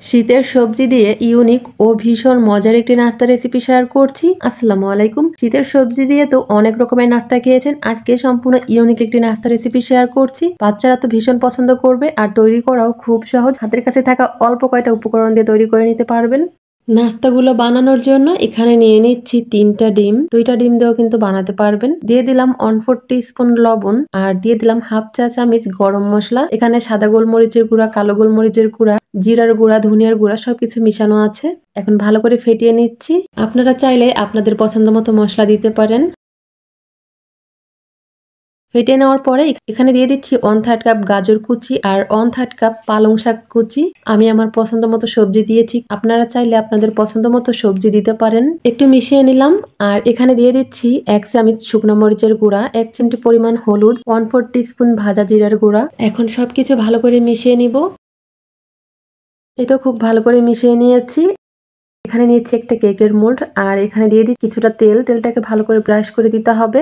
শীতের সবজি দিয়ে ইউনিক ও ভীষণ মজার একটি নাস্তা রেসিপি শেয়ার করছি। আসসালামু আলাইকুম। শীতের সবজি দিয়ে তো অনেক রকমের নাস্তা খেয়েছেন, আজকে সম্পূর্ণ ইউনিক একটি নাস্তা রেসিপি শেয়ার করছি। বাচ্চারা তো ভীষণ পছন্দ করবে, আর তৈরি করাও খুব সহজ। হাতের কাছে থাকা অল্প কয়টা উপকরণ দিয়ে তৈরি করে নিতে পারবেন। নাস্তাগুলো বানানোর জন্য এখানে নিয়ে নিচ্ছি 3টা ডিম। 2টা ডিম দিয়েও কিন্তু বানাতে পারবেন। দিয়ে দিলাম 1/4 টিস্পুন লবণ, আর দিয়ে দিলাম হাফ চা চামচ গরম মশলা। এখানে সাদা গোলমরিচের গুঁড়া, কালো গোলমরিচের গুঁড়া, জিরার গুঁড়া, ধনিয়ার গুঁড়া সবকিছু মিশানো আছে। এখন ভালো করে ফেটিয়ে নিচ্ছি। আপনারা চাইলে আপনাদের পছন্দ মতো মশলা দিতে পারেন। ফেটিয়ে নেওয়ার পরে এখানে দিয়ে দিচ্ছি 1/3 কাপ গাজর কুচি আর 1/3 কাপ পালং শাক কুচি। আমি আমার পছন্দ মতো সবজি দিয়েছি, আপনারা চাইলে আপনাদের পছন্দ মতো সবজি দিতে পারেন। একটু মিশিয়ে নিলাম, আর এখানে দিয়ে দিচ্ছি 1 চামচ শুকনো মরিচের গুঁড়া, 1 চিমটি পরিমাণ হলুদ, 1/4 টিস্পুন ভাজা জিরার গুঁড়া। এখন সবকিছু ভালো করে মিশিয়ে নিব। এই তো খুব ভালো করে মিশিয়ে নিয়েছি। এখানে নিয়েছি একটা কেকের মোল্ড, আর এখানে দিয়ে দিচ্ছি কিছুটা তেল। তেলটাকে ভালো করে ব্রাশ করে দিতে হবে।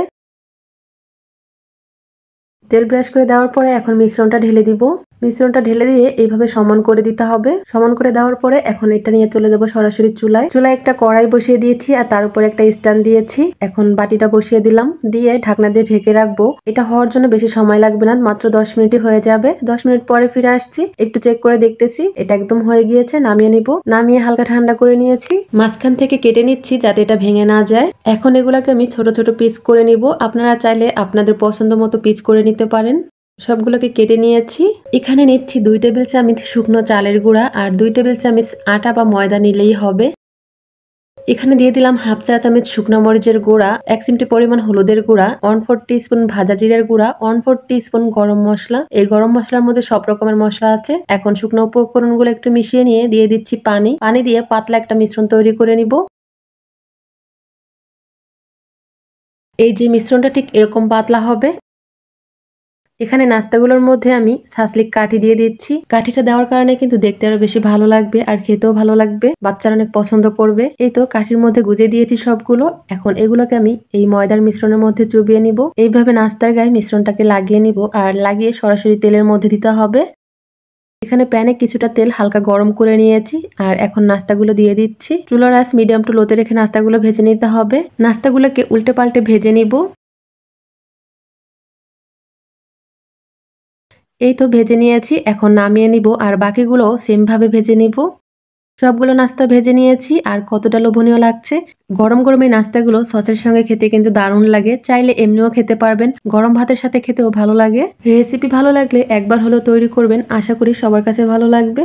তেল ব্রাশ করে দেওয়ার পরে এখন মিশ্রণটা ঢেলে দিব। মিশ্রণটা ঢেলে দিয়ে এইভাবে সমান করে দিতে হবে। সমান করে দেওয়ার পরে এখন এটা নিয়ে চলে যাব সরাসরি চুলায়। চুলায় একটা কড়াই বসিয়ে দিয়েছি, আর তার উপরে একটা স্ট্যান্ড দিয়েছি। এখন বাটিটা বসিয়ে দিলাম, দিয়ে ঢাকনা দিয়ে ঢেকে রাখবো। এটা হওয়ার জন্য বেশি সময় লাগবে না, মাত্র 10 মিনিটই হয়ে যাবে। 10 মিনিট পরে ফিরে আসছি, একটু চেক করে দেখতেছি এটা একদম হয়ে গিয়েছে। নামিয়ে নিব। নামিয়ে হালকা ঠান্ডা করে নিয়েছি। মাঝখান থেকে কেটে নিচ্ছি যাতে এটা ভেঙে না যায়। এখন এগুলাকে আমি ছোট ছোট পিস করে নিব। আপনারা চাইলে আপনাদের পছন্দ মতো পিস করে নিতে পারেন। সবগুলোকে কেটে নিয়েছি। এখানে নিচ্ছি 2 টেবিল চামচ শুকনো চালের গুঁড়া, আর 2 টেবিল চামচ আটা বা ময়দা নিলেই হবে। এখানে দিয়ে দিলাম হাফ চা চামচ শুকনো মরিচের গুঁড়া, 1 চিমটি পরিমাণ হলুদের গুঁড়া, 1/4 টিস্পুন ভাজা জিরার গুঁড়া, 1/4 টিস্পুন গরম মশলা। এই গরম মশলার মধ্যে সব রকমের মশলা আছে। এখন শুকনো উপকরণগুলো একটু মিশিয়ে নিয়ে দিয়ে দিচ্ছি পানি। পানি দিয়ে পাতলা একটা মিশ্রণ তৈরি করে নিব। এই যে মিশ্রণটা ঠিক এরকম পাতলা হবে। এখানে নাস্তাগুলোর মধ্যে আমি সাসলিক কাঠি দিয়ে দিচ্ছি। কাঠিটা দেওয়ার কারণে কিন্তু দেখতে আরো বেশি ভালো লাগবে, আর খেতেও ভালো লাগবে। বাচ্চারা অনেক পছন্দ করবে। এই তো কাঠির মধ্যে গুজে দিয়েছি সবগুলো। এখন এগুলোকে আমি এই ময়দার মিশ্রণের মধ্যে চুবিয়ে নিব। এইভাবে নাস্তার গায়ে মিশ্রণটাকে লাগিয়ে নিব, আর লাগিয়ে সরাসরি তেলের মধ্যে দিতে হবে। এখানে প্যানে কিছুটা তেল হালকা গরম করে নিয়েছি, আর এখন নাস্তাগুলো দিয়ে দিচ্ছি। চুলার আঁচ মিডিয়াম টু লোতে রেখে নাস্তাগুলো ভেজে নিতে হবে। নাস্তাগুলোকে উল্টে পাল্টে ভেজে নিব। এই তো ভেজে নিয়েছি, এখন নামিয়ে নিব, আর বাকিগুলো সেম ভাবে ভেজে নিব। সবগুলো নাস্তা ভেজে নিয়েছি, আর কতটা লোভনীয় লাগছে। গরম গরম এই নাস্তাগুলো সসের সঙ্গে খেতে কিন্তু দারুণ লাগে। চাইলে এমনিও খেতে পারবেন, গরম ভাতের সাথে খেতেও ভালো লাগে। রেসিপি ভালো লাগলে একবার হলেও তৈরি করবেন, আশা করি সবার কাছে ভালো লাগবে।